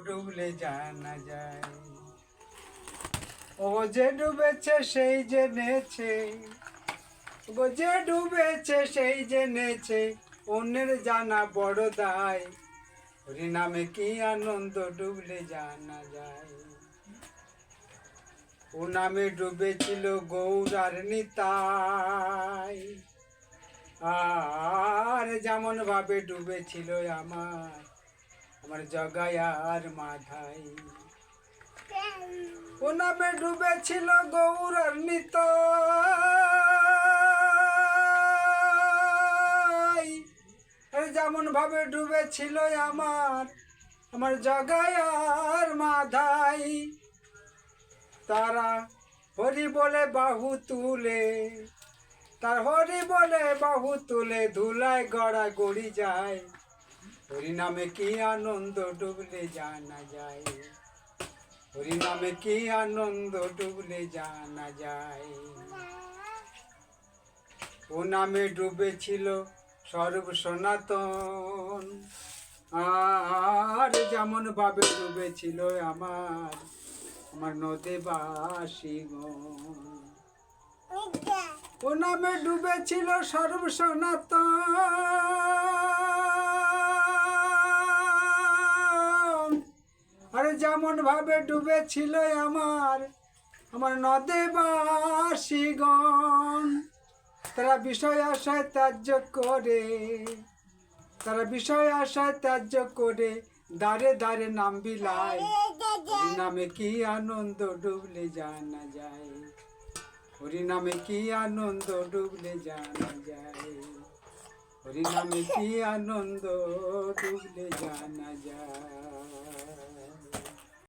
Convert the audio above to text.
ডুবলে জানা যায়। ও যে ডুবেছে সেই জেনেছে, ও যে ডুবেছে সেই জেনেছে, অন্যের জানা বড় দায়। হরি নামে কি আনন্দ ডুবলে জানা যায়। ও নামে ডুবেছিল গৌর আর নিতাই, আর যেমন ভাবে ডুবেছিল আমার আমার জগাই আর মাধাই। ও নামে ডুবেছিল গৌর আর নিতাই, আর যেমন ভাবে ডুবেছিল আমার আমার জগাই আর মাধাই। তারা হরি বলে বাহু তুলে, তার হরি বলে বাহু তুলে ধুলায় গড়া গড়ি যায়। হরি নামে কি আনন্দ ডুবলে জানা যায়। হরি নামে কি আনন্দ ডুবলে জানা যায়। ও নামে ডুবেছিল সর্ব সনাতন, আর যেমন ভাবে ডুবেছিল আমার আমার নদে বাসীগণ। ও নামে ডুবেছিল সর্ব সনাতন, আরে যেমন ভাবে ডুবেছিল আমার আমার নদে বাসীগণ। তারা বিষয় আশায় ত্যায্য করে, তারা বিষয় আশায় ত্যায্য করে দাঁড়ে দাঁড়ে নাম বিলায়। হরি নামে কি আনন্দ ডুবলে জানা যায়। হরি নামে কি আনন্দ ডুবলে জানা যায়। হরি নামে কি আনন্দ ডুবলে জানা যায়।